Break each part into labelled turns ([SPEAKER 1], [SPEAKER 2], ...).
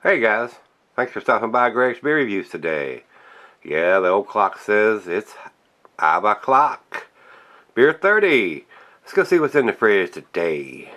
[SPEAKER 1] Hey guys, thanks for stopping by Gregsbeerreviews today. Yeah, the old clock says it's 5 o'clock. Beer 30. Let's go see what's in the fridge today.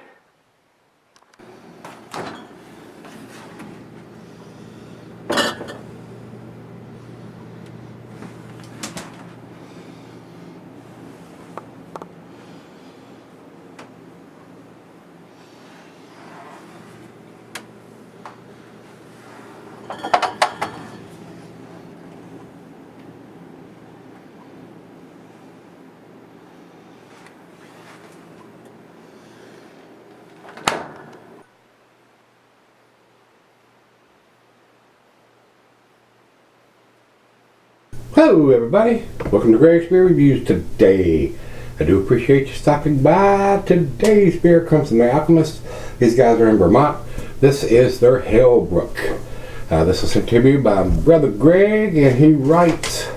[SPEAKER 1] Hello everybody, welcome to Gregsbeerreviews today. I do appreciate you stopping by. Today's beer comes from the Alchemist. These guys are in Vermont. This is their Hellbrook. This was sent to me by Brother Greg, and he writes,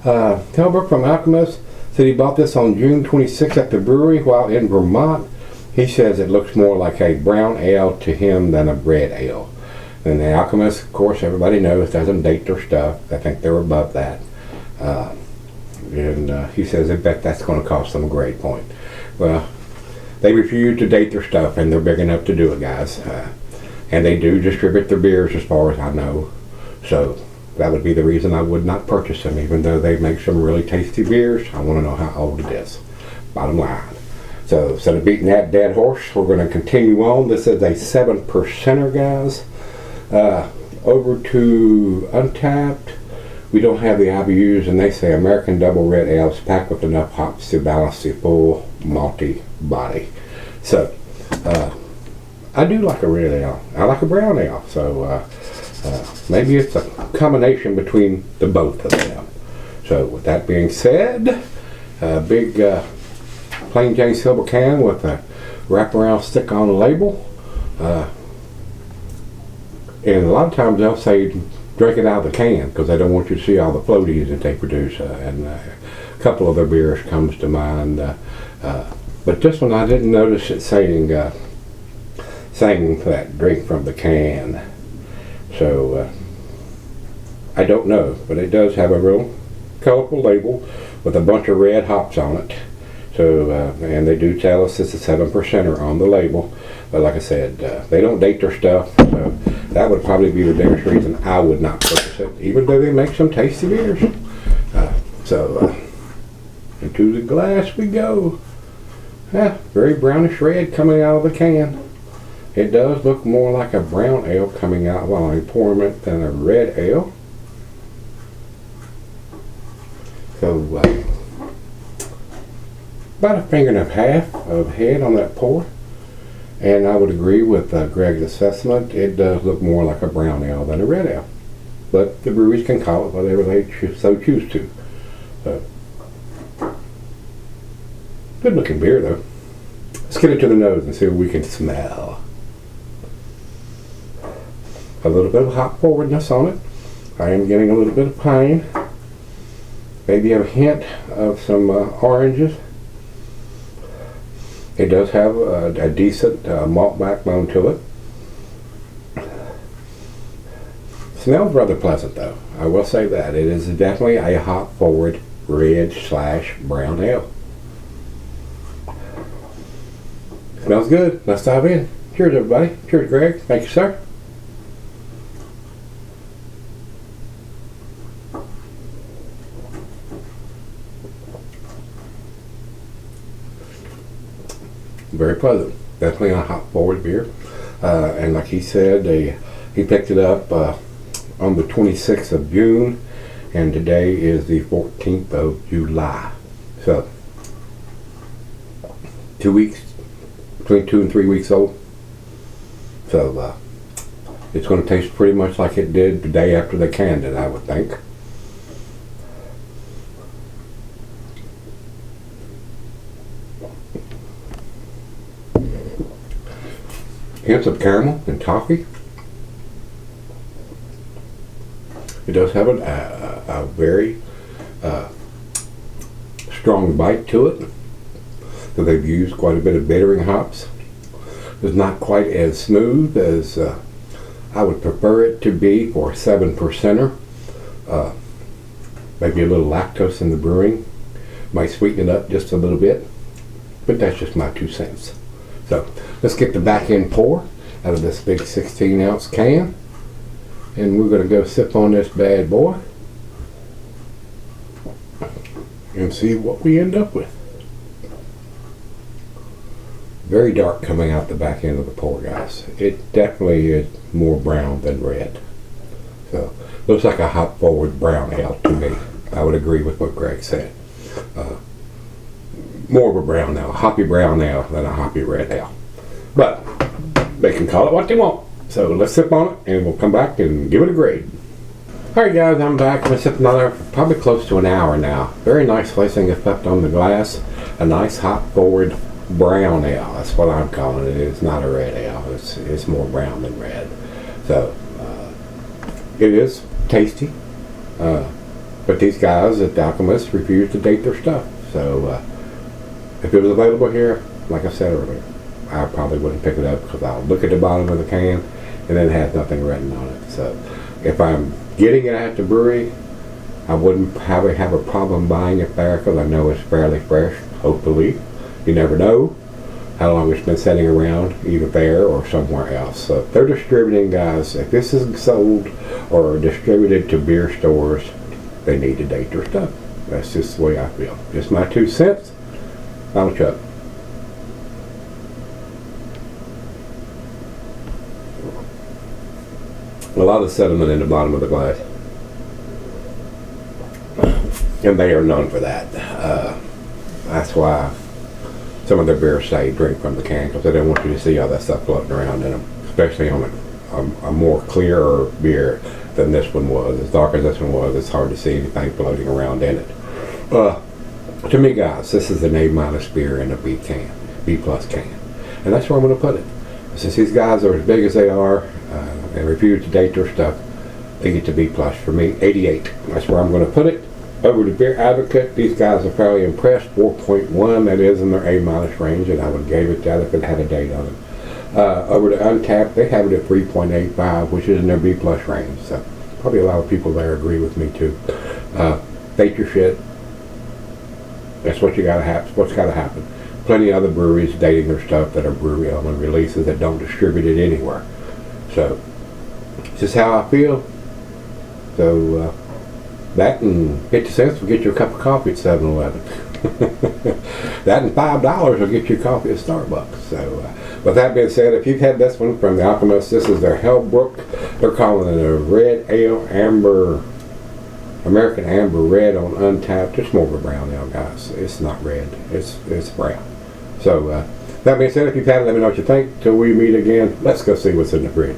[SPEAKER 1] Hellbrook from Alchemist said he bought this on June 26th at the brewery while in Vermont. He says it looks more like a brown ale to him than a red ale. And the Alchemist, of course, everybody knows, doesn't date their stuff. I think they're above that. He says, I bet that's going to cost them a grade point. Well, they refuse to date their stuff, and they're big enough to do it, guys. And they do distribute their beers, as far as I know. So that would be the reason I would not purchase them, even though they make some really tasty beers. I want to know how old it is. Bottom line. So instead of beating that dead horse, we're going to continue on. This is a 7%er, guys. Over to Untapped. We don't have the IBUs, and they say American Double Red Ales packed with enough hops to balance the full malty body. So I do like a red ale. I like a brown ale. So maybe it's a combination between the both of them. So with that being said, a big plain Jane silver can with a wraparound stick on the label. And a lot of times they'll say drink it out of the can because they don't want you to see all the floaties that they produce. A couple of their beers comes to mind. But this one I didn't notice it saying that drink from the can. So I don't know, but it does have a real colorful label with a bunch of red hops on it. So and they do tell us it's a 7%er on the label. But like I said, they don't date their stuff, so that would probably be the biggest reason I would not purchase it, even though they make some tasty beers. Into the glass we go. Very brownish red coming out of the can. It does look more like a brown ale coming out while I'm pouring it than a red ale. So about a finger and a half of head on that pour. And I would agree with Greg's assessment. It does look more like a brown ale than a red ale. But the breweries can call it whatever they so choose to. Good looking beer though. Let's get it to the nose and see what we can smell. A little bit of hop forwardness on it. I am getting a little bit of pine. Maybe a hint of some oranges. It does have a decent malt backbone to it. Smells rather pleasant though. I will say that. It is definitely a hop forward red/brown ale. Smells good. Let's dive in. Cheers everybody. Cheers Greg. Thank you sir. Very pleasant. Definitely a hop forward beer. And like he said, he picked it up on the 26th of June, and today is the 14th of July. So 2 weeks, between 2 and 3 weeks old. So it's going to taste pretty much like it did the day after they canned it, I would think. Hints of caramel and toffee. It does have a very strong bite to it. So they've used quite a bit of bittering hops. It's not quite as smooth as I would prefer it to be for a 7%er. Maybe a little lactose in the brewing might sweeten it up just a little bit, but that's just my 2 cents. So let's get the back end pour out of this big 16-ounce can, and we're going to go sip on this bad boy and see what we end up with. Very dark coming out the back end of the pour, guys. It definitely is more brown than red. So looks like a hop forward brown ale to me. I would agree with what Greg said. More of a brown ale, a hoppy brown ale than a hoppy red ale. But they can call it what they want. So let's sip on it and we'll come back and give it a grade. Alright guys, I'm back. I've been sipping on it for probably close to an hour now. Very nice placing is left on the glass. A nice hop forward brown ale. That's what I'm calling it. It's not a red ale. It's more brown than red. So it is tasty. But these guys at Alchemist refuse to date their stuff. So if it was available here, like I said earlier, I probably wouldn't pick it up because I'll look at the bottom of the can and then it has nothing written on it. So if I'm getting it at the brewery, I wouldn't have a problem buying it there because I know it's fairly fresh, hopefully. You never know how long it's been sitting around, either there or somewhere else. So if they're distributing, guys, if this is sold or distributed to beer stores, they need to date their stuff. That's just the way I feel. Just my 2 cents. Final chug. A lot of sediment in the bottom of the glass. And they are known for that. That's why some of their beers say drink from the can, because they don't want you to see all that stuff floating around in them, especially on a more clearer beer than this one was. As dark as this one was, it's hard to see anything floating around in it. To me, guys, this is an A- beer in a B can, B+ can, and that's where I'm going to put it. Since these guys are as big as they are and refuse to date their stuff, they get to B+ for me. 88. That's where I'm going to put it. Over to Beer Advocate, these guys are fairly impressed. 4.1, that is in their A- range, and I would give it that if it had a date on it. Over to Untapped, they have it at 3.85, which is in their B+ range. So probably a lot of people there agree with me too. Date your shit. That's what you gotta have. What's gotta happen. Plenty of other breweries dating their stuff that are brewery only releases that don't distribute it anywhere. So this is how I feel. So that and 50 cents will get you a cup of coffee at 7-Eleven. That and $5 will get you coffee at Starbucks. So with that being said, if you've had this one from the Alchemist, this is their Hellbrook. They're calling it a red ale, amber, American amber red on Untapped. It's more of a brown ale, guys. It's not red. It's brown. So that being said, if you've had it, let me know what you think. Till we meet again, let's go see what's in the fridge.